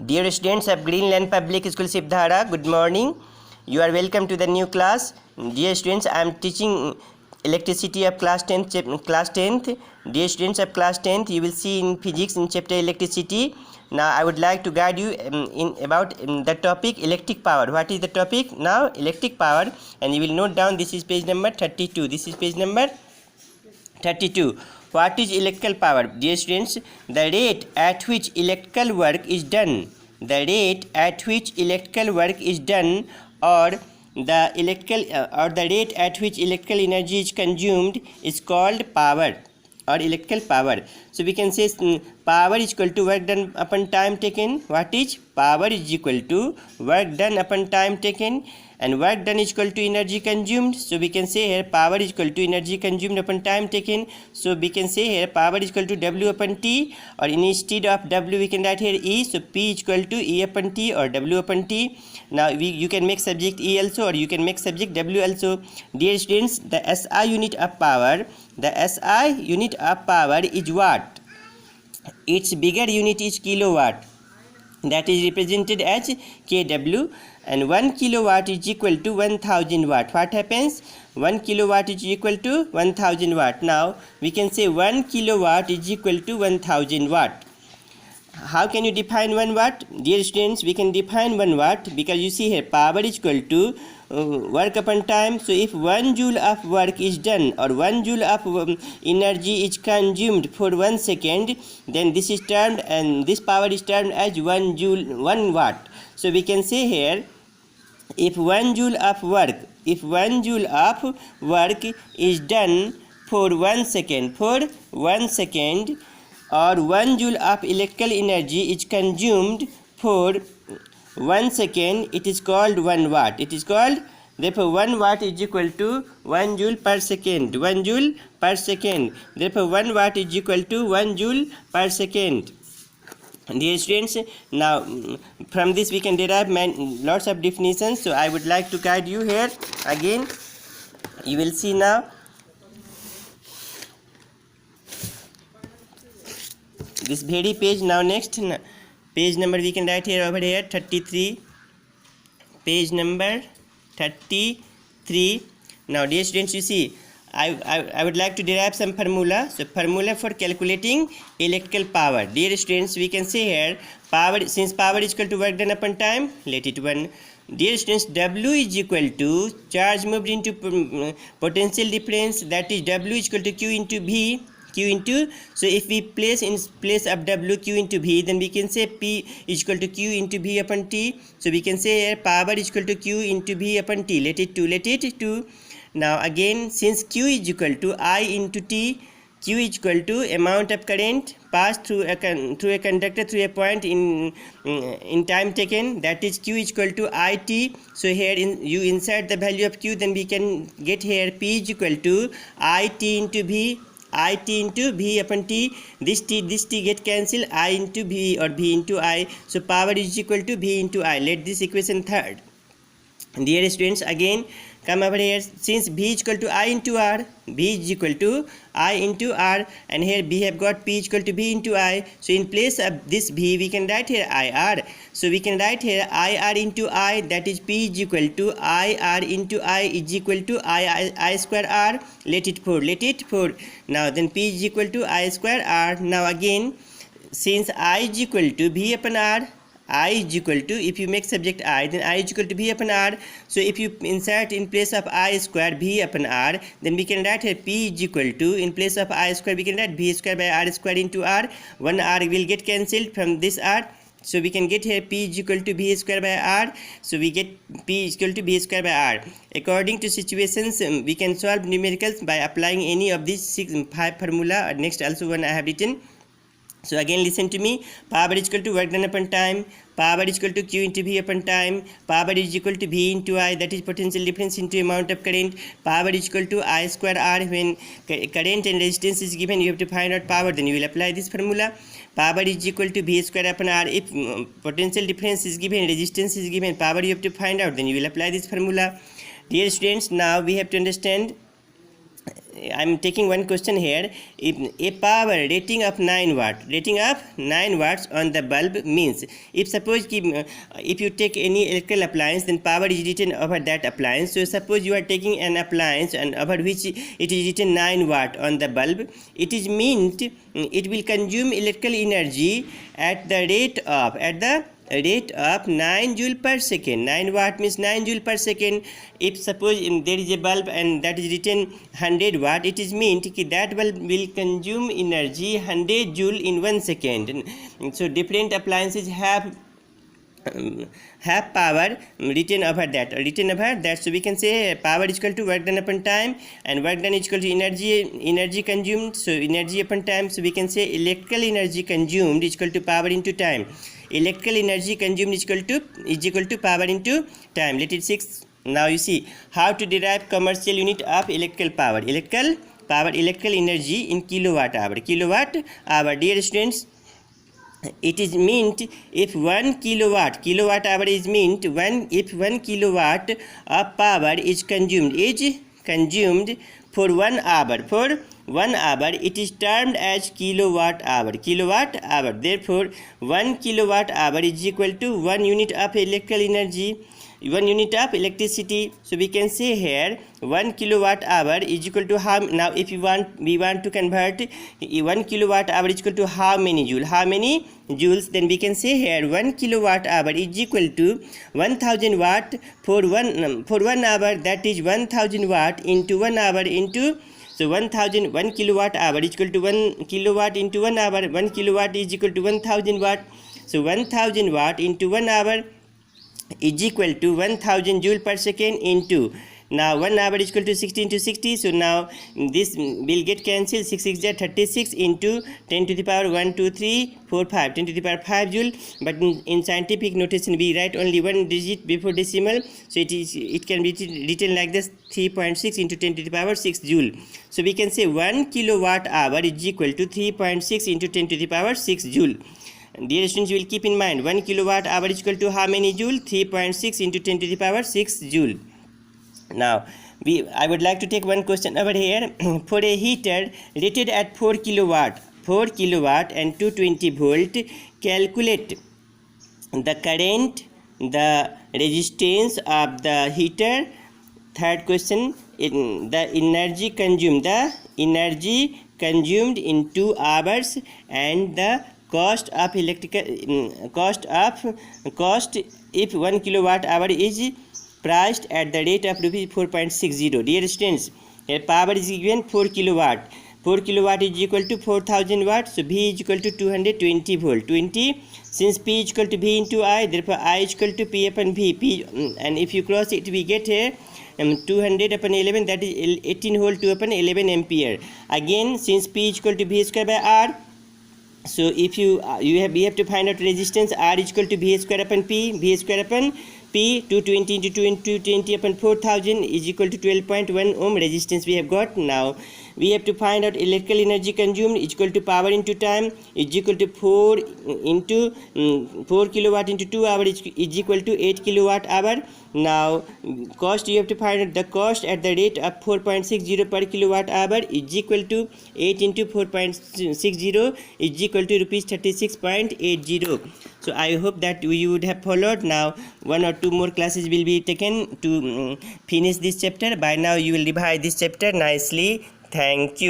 Dear students of Greenland Public School Sibdhara, good morning. You are welcome to the new class. Dear students, I am teaching electricity of class 10th. Dear students of class 10th, you will see in physics in chapter electricity. Now I would like to guide you about the topic electric power. What is the topic? Now electric power, and you will note down this is page number 32. This is page number 32. What is electrical power? Dear students, the rate at which electrical work is done. The rate at which electrical work is done, or the rate at which electrical energy is consumed is called power or electrical power. So we can say power is equal to work done upon time taken. What is power is equal to work done upon time taken, and work done is equal to energy consumed. So we can say here power is equal to energy consumed upon time taken. So we can say here power is equal to W upon T, or instead of W we can write here E. So P is equal to E upon T or W upon T. Now you can make subject E also, or you can make subject W also. Dear students, the SI unit of power, is watt. Its bigger unit is kilowatt, that is represented as kW, and 1 kilowatt is equal to 1000 watt. What happens? 1 kilowatt is equal to 1000 watt. Now we can say 1 kilowatt is equal to 1000 watt. How can you define 1 watt? Dear students, we can define 1 watt because you see here power is equal to work upon time. So if 1 joule of work is done, or 1 joule of energy is consumed for 1 second, then this is termed, and this power is termed as 1 watt. So we can say here, if 1 joule of work is done for 1 second, or 1 joule of electrical energy is consumed for 1 second, it is called 1 watt. It is called, therefore 1 watt is equal to 1 joule per second. 1 joule per second. Therefore 1 watt is equal to 1 joule per second. Dear students, now from this we can derive lots of definitions. So I would like to guide you here again. You will see now. This very page. Now next page number we can write here over here 33. Page number 33. Now dear students, you see I would like to derive some formula. So formula for calculating electrical power. Dear students, we can say here power, since power is equal to work done upon time, let it 1. Dear students, W is equal to charge moved into potential difference, that is W is equal to Q into V. So if we place in place of W Q into V, then we can say P is equal to Q into V upon T. So we can say here power is equal to Q into V upon T. Let it 2. Now again, since Q is equal to I into T, Q is equal to amount of current passed through a conductor through a point in time taken, that is Q is equal to IT. So here you insert the value of Q, then we can get here P is equal to IT into V upon T. This T get cancelled, I into V or V into I. So power is equal to V into I. Let this equation third. Dear students, again come over here. Since V is equal to I into R, and here we have got P is equal to V into I. So in place of this V we can write here IR. So we can write here IR into I, that is P is equal to IR into I is equal to I square R. Let it 4. Now then P is equal to I square R. Now again, since I is equal to V upon R, I is equal to, if you make subject I, then I is equal to V upon R. So if you insert in place of I square V upon R, then we can write here P is equal to, in place of I square we can write V square by R square into R. 1 R will get cancelled from this R. So we can get here P is equal to V square by R. So we get P is equal to V square by R. According to situations, we can solve numericals by applying any of these 5 formula. Next also one I have written. So again listen to me. Power is equal to work done upon time. Power is equal to Q into V upon time. Power is equal to V into I, that is potential difference into amount of current. Power is equal to I square R. When current and resistance is given, you have to find out power, then you will apply this formula. Power is equal to V square upon R. If potential difference is given, resistance is given, power you have to find out, then you will apply this formula. Dear students, now we have to understand I'm taking one question here. If a power rating of 9 watts on the bulb means, if suppose if you take any electrical appliance, then power is written over that appliance. So suppose you are taking an appliance and over which it is written 9 watt on the bulb, it is meant it will consume electrical energy at the rate of 9 joule per second. 9 watt means 9 joule per second. If suppose there is a bulb and that is written 100 watt, it is meant that bulb will consume energy 100 joule in 1 second. So different appliances have power written over that. So we can say power is equal to work done upon time, and work done is equal to energy consumed. So energy upon time, so we can say electrical energy consumed is equal to power into time. Electrical energy consumed is equal to power into time. Let it 6. Now you see how to derive commercial unit of electrical power. Electrical energy in kilowatt hour. Dear students, it is meant if 1 kilowatt hour is meant if 1 kilowatt of power is consumed for 1 hour, it is termed as kilowatt hour. Therefore 1 kilowatt hour is equal to 1 unit of electrical energy, 1 unit of electricity. So we can say here 1 kilowatt hour is equal to how. Now if we want to convert 1 kilowatt hour is equal to how many joules, then we can say here 1 kilowatt hour is equal to 1000 watt for 1 hour. That is 1000 watt into 1 hour into, so 1 kilowatt hour is equal to 1 kilowatt into 1 hour. 1 kilowatt is equal to 1000 watt. So 1000 watt into 1 hour is equal to 1000 joule per second into, now 1 hour is equal to 60 into 60. So now this will get cancelled. 6 6 is 36 into 10 to the power 1 2 3 4 5, 10 to the power 5 joule. But in scientific notation we write only one digit before decimal, so it can be written like this: 3.6 into 10 to the power 6 joule. So we can say 1 kilowatt hour is equal to 3.6 into 10 to the power 6 joule. Dear students, you will keep in mind 1 kilowatt hour is equal to how many joule? 3.6 into 10 to the power 6 joule. Now I would like to take one question over here. For a heater rated at 4 kilowatt and 220 volt, calculate the current, the resistance of the heater. Third question, the energy consumed in 2 hours, and the cost if 1 kilowatt hour is priced at the rate of rupees 4.60. Dear students, here power is given 4 kilowatt. 4 kilowatt is equal to 4000 watt. So V is equal to 220 volt. 20, since P is equal to V into I, therefore I is equal to P upon V. And if you cross it, we get here 200 upon 11, that is 18 whole 2 upon 11 ampere. Again, since P is equal to V square by R, so if we have to find out resistance. R is equal to V square upon P. 220 into 220 upon 4000 is equal to 12.1 ohm resistance we have got. Now we have to find out electrical energy consumed is equal to power into time is equal to 4 kilowatt into 2 hours is equal to 8 kilowatt hour. Now cost, you have to find out the cost at the rate of 4.60 per kilowatt hour is equal to 8 into 4.60 is equal to rupees 36.80. So I hope that you would have followed. Now 1 or 2 more classes will be taken to finish this chapter. By now you will revise this chapter nicely. Thank you.